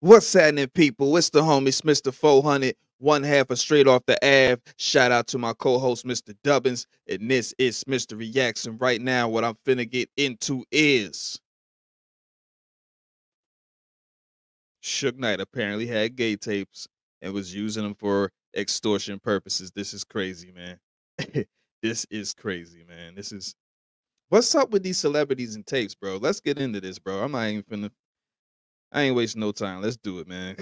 What's happening, people? It's the homie Smitster 400, one half of Straight Off the Ave. Shout out to my co-host, Mr. Dubbins, and this is Smitster Reacts. And right now, what I'm finna get into is Suge Knight apparently had gay tapes and was using them for extortion purposes. This is crazy, man. This is crazy, man. This is what's up with these celebrities and tapes, bro? Let's get into this, bro. I'm not even finna. I ain't wasting no time. Let's do it, man.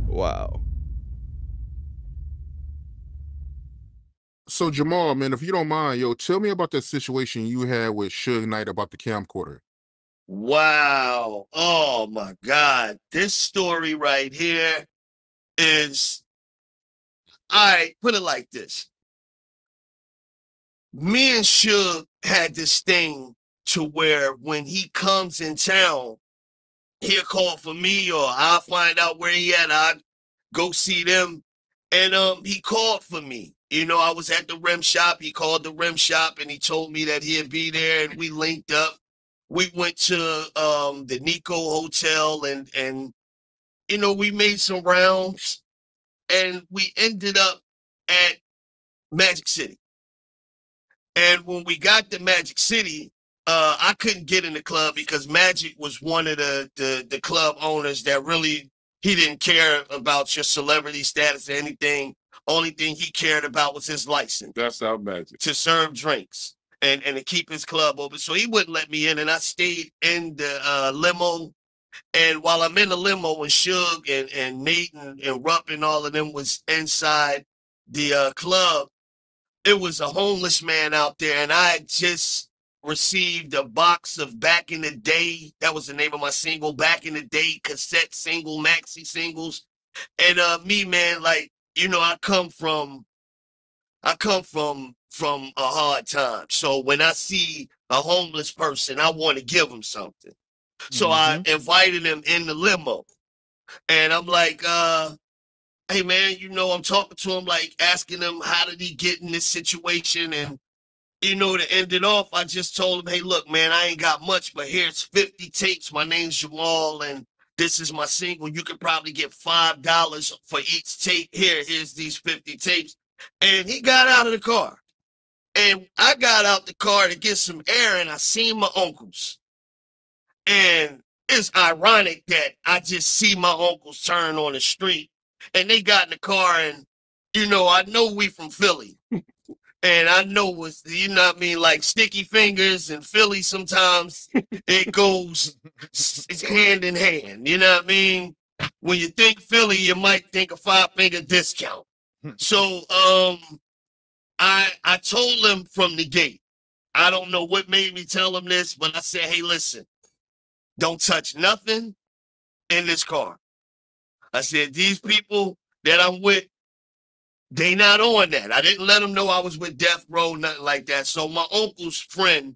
Wow. So Jamal, man, if you don't mind, yo, tell me about that situation you had with Suge Knight about the camcorder. Wow. Oh my God. This story right here is, all right, put it like this. Me and Suge had this thing to where when he comes in town, he'll call for me or I'll find out where he at. I'll go see them. And he called for me. You know, I was at the rim shop. He called the rim shop and he told me that he'd be there, and we linked up. We went to the Nico Hotel and you know, we made some rounds and we ended up at Magic City. And when we got to Magic City, I couldn't get in the club because Magic was one of the club owners that really, he didn't care about your celebrity status or anything. Only thing he cared about was his license. That's our Magic. To serve drinks and to keep his club open. So he wouldn't let me in, and I stayed in the limo. And while I'm in the limo, and Suge and Nate and Rupp and all of them was inside the club, it was a homeless man out there, and I had just received a box of Back in the Day. That was the name of my single, Back in the Day, cassette single, maxi singles. And me, man, like, you know, I come from a hard time. So when I see a homeless person, I want to give him something. So I invited him in the limo. And I'm like, hey, man, you know, I'm talking to him, like asking him, how did he get in this situation? And, you know, to end it off, I just told him, hey, look, man, I ain't got much, but here's 50 tapes. My name's Jamal, and this is my single. You could probably get $5 for each tape. Here's these 50 tapes. And he got out of the car. And I got out the car to get some air, and I seen my uncles. And it's ironic that I just see my uncles turn on the street, and they got in the car, and, you know, I know we from Philly. And I know what's, you know what I mean, like Sticky Fingers and Philly, sometimes it goes it's hand in hand. You know what I mean? When you think Philly, you might think a 5-finger discount. So I told him from the gate. I don't know what made me tell him this, but I said, hey, listen, don't touch nothing in this car. I said, these people that I'm with, they not on that. I didn't let them know I was with Death Row, nothing like that. So my uncle's friend,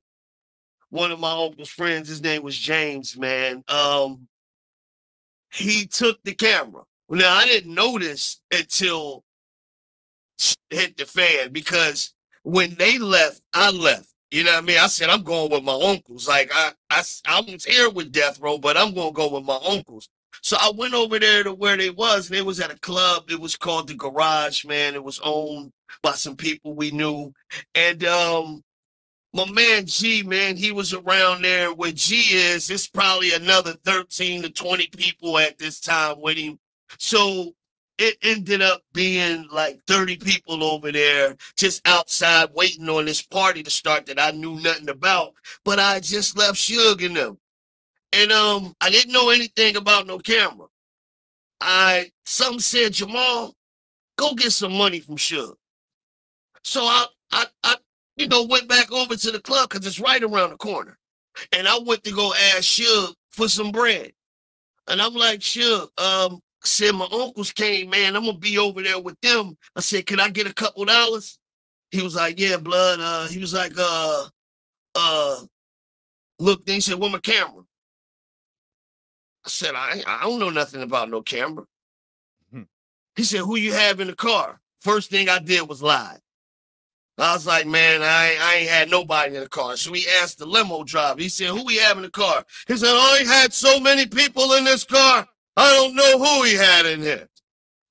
one of my uncle's friends, his name was James, man. He took the camera. Now, I didn't notice until it hit the fan, because when they left, I left. You know what I mean? I said, I'm going with my uncles. Like, I was here with Death Row, but I'm going to go with my uncles. So I went over there to where they was, and it was at a club. It was called The Garage, man. It was owned by some people we knew. And my man G, man, he was around there. Where G is, it's probably another 13 to 20 people at this time with him. So it ended up being like 30 people over there just outside waiting on this party to start that I knew nothing about. But I just left Suge and them. And I didn't know anything about no camera. Some said, Jamal, go get some money from Suge. So I you know, went back over to the club because it's right around the corner. And I went to go ask Suge for some bread. And I'm like, Suge, said my uncles came, man, I'm gonna be over there with them. I said, can I get a couple dollars? He was like, yeah, blood. He was like, look, then he said, where my camera? I said, I don't know nothing about no camera. He said, who you have in the car? First thing I did was lie. I was like, man, I ain't had nobody in the car. So he asked the limo driver. He said, who we have in the car? He said, oh, he had so many people in this car. I don't know who he had in here.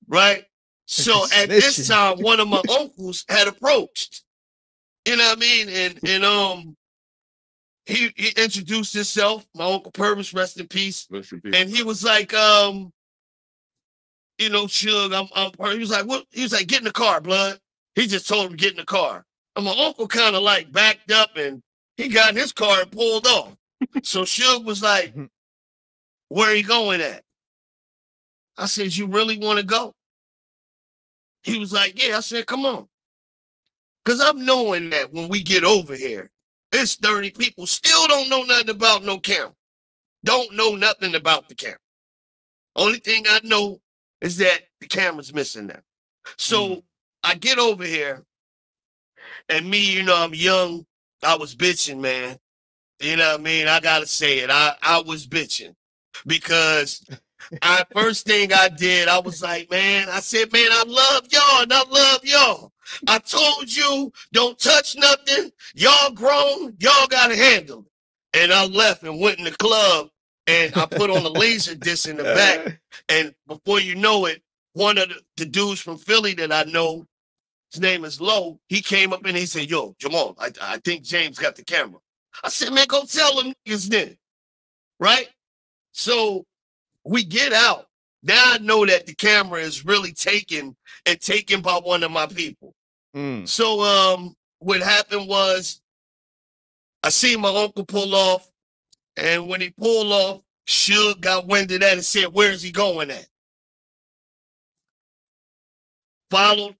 Right? So at this time, one of my uncles had approached. You know what I mean? And he introduced himself, my Uncle Purvis, rest in peace. Rest in peace. And he was like, you know, Suge, he was like, what? He was like, get in the car, blood. He just told him to get in the car. And my uncle kind of like backed up and he got in his car and pulled off. So Suge was like, where are you going at? I said, you really want to go? He was like, yeah. I said, come on. Because I'm knowing that when we get over here, it's 30 people still don't know nothing about no camera. Don't know nothing about the camera. Only thing I know is that the camera's missing now. So I get over here, and me, you know, I'm young. I was bitching, man. You know what I mean? I got to say it. I was bitching because first thing I did, I was like, man, I said, man, I love y'all and I love y'all. I told you, don't touch nothing. Y'all grown. Y'all got to handle it. And I left and went in the club and I put on a laser disc in the back. And before you know it, one of the dudes from Philly that I know, his name is Low, he came up and he said, yo, Jamal, I think James got the camera. I said, man, go tell them niggas then. Right? So we get out. Now I know that the camera is really taken by one of my people. So what happened was I see my uncle pull off, and when he pulled off, Suge got wind of that and said, where's he going at? Followed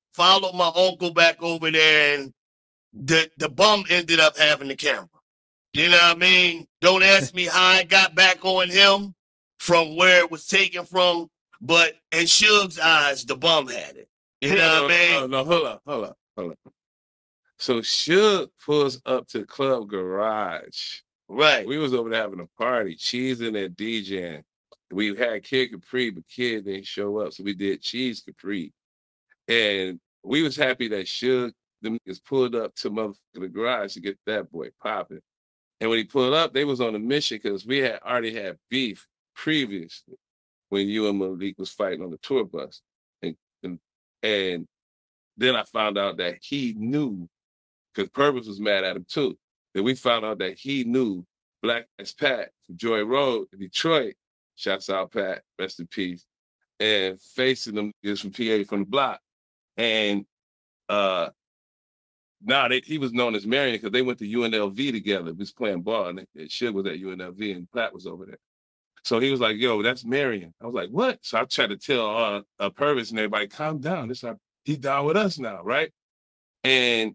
my uncle back over there, and the bum ended up having the camera. You know what I mean? Don't ask me how I got back on him from where it was taken from, but in Suge's eyes, the bum had it. You know what I mean? No, hold up. So Suge pulls up to the club garage. Right. We was over there having a party. Cheese in there DJing. We had Kid Capri, but Kid didn't show up, so we did Cheese Capri. And we was happy that Suge, them niggas pulled up to the garage to get that boy popping. And when he pulled up, they was on a mission because we had already had beef previously when you and Malik was fighting on the tour bus. And then I found out that he knew, because Purvis was mad at him too, that we found out that he knew Black as Pat from Joy Road in Detroit. Shouts out Pat, rest in peace. And facing them is from PA from the block. And he was known as Marion because they went to UNLV together. We was playing ball, and Suge was at UNLV, and Platt was over there. So he was like, yo, that's Marion. I was like, what? So I tried to tell Purvis and everybody, calm down. He's down with us now, right? And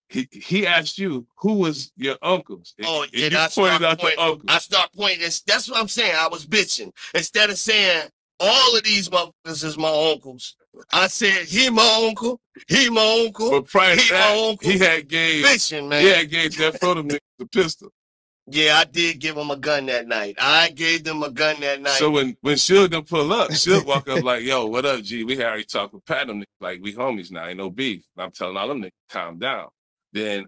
he asked you, who was your uncles? Oh, yeah, you pointed out your uncles. I start pointing. That's what I'm saying. I was bitching. Instead of saying, all of these motherfuckers is my uncles, I said, he my uncle, he my uncle, but prior to that, my uncle. He had gave bitching, man. He had gave that photo nigga the pistol. Yeah, I did give him a gun that night. I gave them a gun that night. So when Suge done pull up, Suge walk up like, yo, what up, G? We had already talked with Pat, them niggas, like, we homies now, ain't no beef. And I'm telling all them niggas, calm down. Then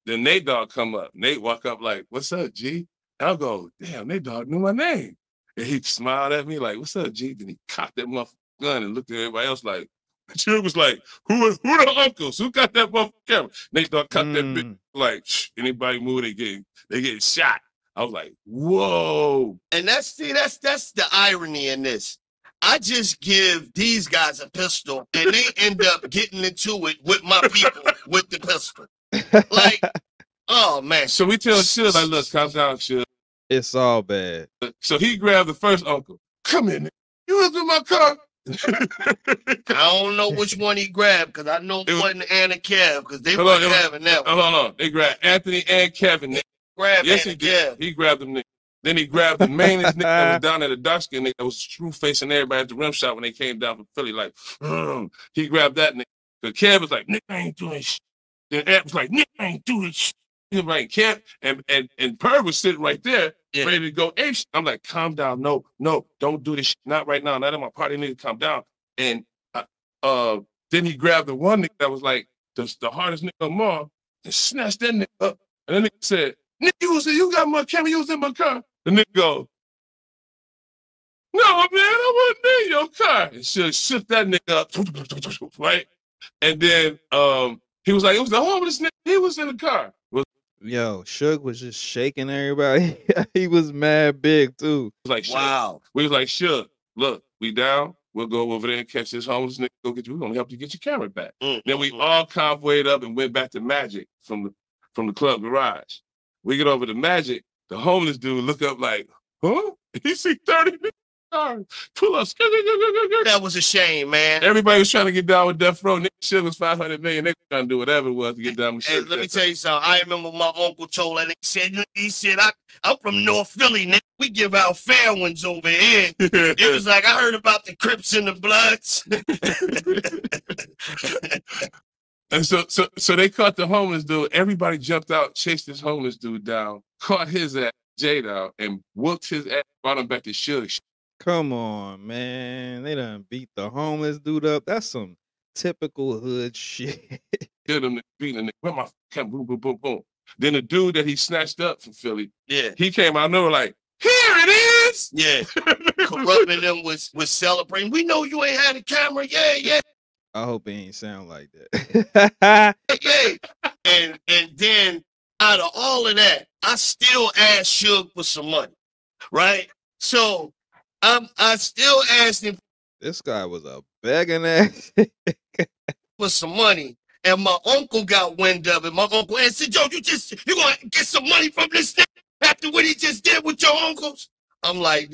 Nate Dogg come up. Nate walk up like, what's up, G? And I'll go, damn, Nate Dogg knew my name. And he smiled at me like, what's up, G? Then he cocked that motherfucking gun and looked at everybody else like, Suge was like, who the uncles? Who got that motherfucking camera? Nate Dogg cocked that bitch like, anybody move, they get shot. I was like, whoa. And that's the irony in this. I just give these guys a pistol and they end up getting into it with my people with the pistol. Like, oh man. So we tell Suge, like, look, calm down, Suge. It's all bad. So he grabbed the first uncle. Come in, you was in my car. I don't know which one he grabbed because I know it wasn't Anna Kev because they weren't having that one. Hold on. They grabbed Anthony and Kevin. Yes, he did. He grabbed them niggas. Then he grabbed the mainest nigga that was down at the dark skin nigga that was true facing everybody at the rim shot when they came down from Philly. Like, he grabbed that nigga. Because Kev was like, nigga, I ain't doing shit. Then Ed was like, nigga, I ain't doing shit. Right, Kev and Perv was sitting right there, ready to go ape shit. I'm like, calm down. No, don't do this shit. Not right now. Not in my party, nigga, calm down. And then he grabbed the one nigga that was like, the hardest nigga of them all, and snatched that nigga up. And that nigga said, "Nigga, you got my camera, you was in my car." The nigga go, "No, man, I wasn't in your car." And she shook that nigga up, right? And then he was like, "It was the homeless nigga. He was in the car." Yo, Suge was just shaking everybody. He was mad big too. Like, Wow. We was like, "Suge, look, we down. We'll go over there and catch this homeless nigga. Go get you. We're gonna help you get your camera back." Then we all convoyed up and went back to Magic from the club garage. We get over to Magic. The homeless dude look up like, "Huh?" He see 30 niggas pull up. That was a shame, man. Everybody was trying to get down with Death Row. Nigga shit was 500 million. They were trying to do whatever it was to get down with Hey, shit. let me tell you something. I remember my uncle told that nigga, he said, I'm from North Philly, nigga. We give out fair ones over here. It was like, I heard about the Crips and the Bloods. And so they caught the homeless dude. Everybody jumped out, chased this homeless dude down, caught his ass, Jay down, and whooped his ass, brought him back to Suge. Come on, man. They done beat the homeless dude up. That's some typical hood shit. Hit him, beating him. Where my camera? Boom, boom, boom, boom. Then the dude that he snatched up from Philly, he came out and they were like, "Here it is!" Yeah. Corrupting them was celebrating. We know you ain't had a camera. Yeah. I hope it ain't sound like that. Yeah. And then out of all of that, I still asked Suge for some money. Right? So I still asked him. This guy was a begging ass for some money. And my uncle got wind of it. My uncle said, "Yo, you gonna get some money from this thing after what he just did with your uncles?" I'm like,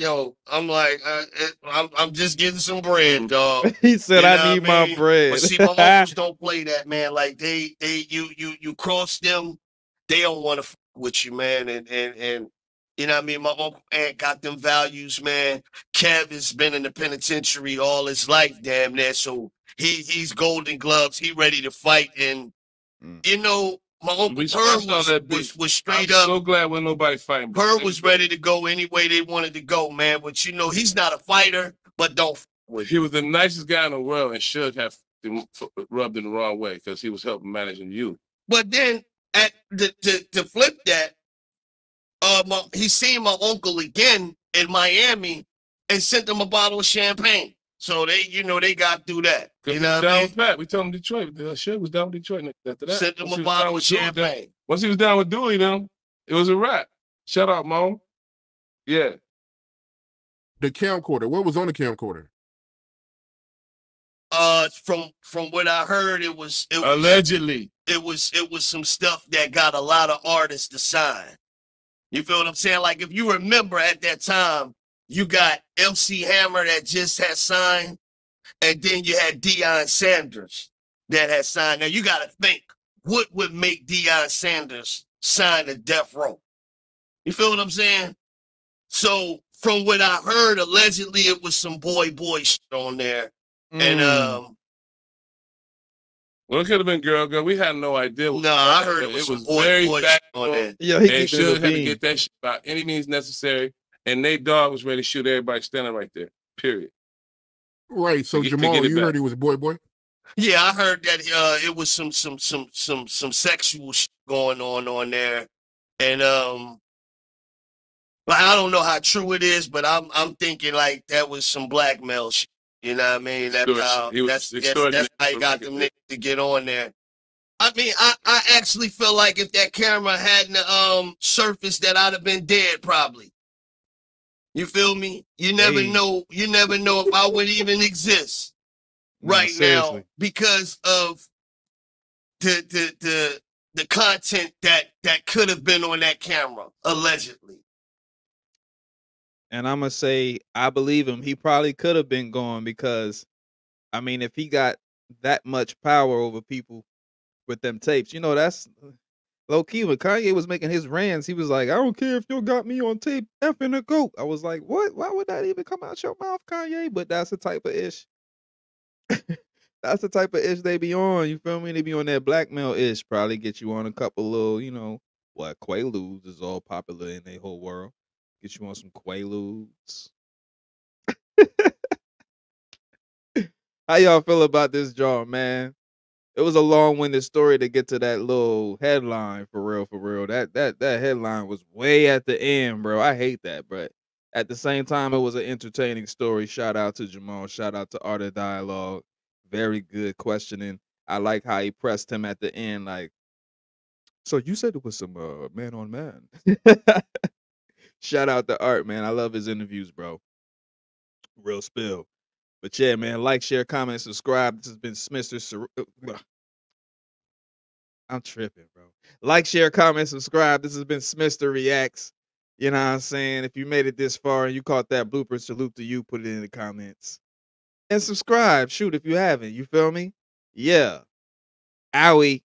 I'm just getting some bread, dog. He said, "I need my bread." But see, my uncles don't play that, man. Like you cross them, they don't want to f with you, man. And you know what I mean? My uncle Aunt got them values, man. Kev has been in the penitentiary all his life, damn near. So he's Golden Gloves. He ready to fight. And you know, my uncle Purr was straight up. I'm so glad when nobody fighting. Purr was ready to go any way they wanted to go, man. But you know, he's not a fighter, but don't f with He was the nicest guy in the world and should have rubbed in the wrong way because he was helping managing you. But then to flip that, he seen my uncle again in Miami and sent him a bottle of champagne. So they got through that. You know what I mean? Pat, we told him Detroit. Suge was down with Detroit after that. Sent him a bottle of champagne. Once he was down with Dewey, then it was a wrap. Shout out, Mom. Yeah. The camcorder. What was on the camcorder? From what I heard, it was allegedly. It was some stuff that got a lot of artists to sign. You feel what I'm saying? Like, if you remember at that time, you got MC Hammer that just had signed, and then you had Dion Sanders that had signed. Now, you got to think, what would make Dion Sanders sign to Death Row? You feel what I'm saying? So, from what I heard, allegedly, it was some boy shit on there. And, well, it could have been girl. We had no idea. No, I heard it was very bad on there. Yeah, he should have to get that shit by any means necessary. And Nate Dogg was ready to shoot everybody standing right there. Period. Right. So Jamal, you heard he was boy. Yeah, I heard that it was some sexual shit going on there, and like, I don't know how true it is, but I'm thinking like that was some blackmail shit. You know what I mean? That's how he got them niggas to get on there. I mean, I actually feel like if that camera hadn't surfaced, that I'd have been dead probably. You feel me? You never know. You never know if I would even exist right now because of the content that could have been on that camera, allegedly. And I'm going to say, I believe him. He probably could have been gone because, I mean, if he got that much power over people with them tapes, you know, that's low key. When Kanye was making his rants, he was like, "I don't care if you got me on tape effing a goat." I was like, what? Why would that even come out your mouth, Kanye? But that's the type of ish. That's the type of ish they be on. You feel me? They be on that blackmail ish. Probably get you on a couple little, you know, what, Quaaludes is all popular in the whole world. Get you on some Quaaludes. How y'all feel about this jar, man? it was a long-winded story to get to that little headline for real, for real. That headline was way at the end, bro. I hate that, but at the same time, it was an entertaining story. Shout out to Jamal. Shout out to Art of Dialogue. Very good questioning. I like how he pressed him at the end, like, so you said it was some man on man. Shout out to Art, man. I love his interviews, bro. Real spill. But yeah, man, like, share, comment, subscribe. This has been Smitster. I'm tripping, bro. Like, share, comment, subscribe. This has been Smitster Reacts. You know what I'm saying? If you made it this far and you caught that blooper, salute to you. Put it in the comments. And subscribe. Shoot, if you haven't. You feel me? Yeah. Owie.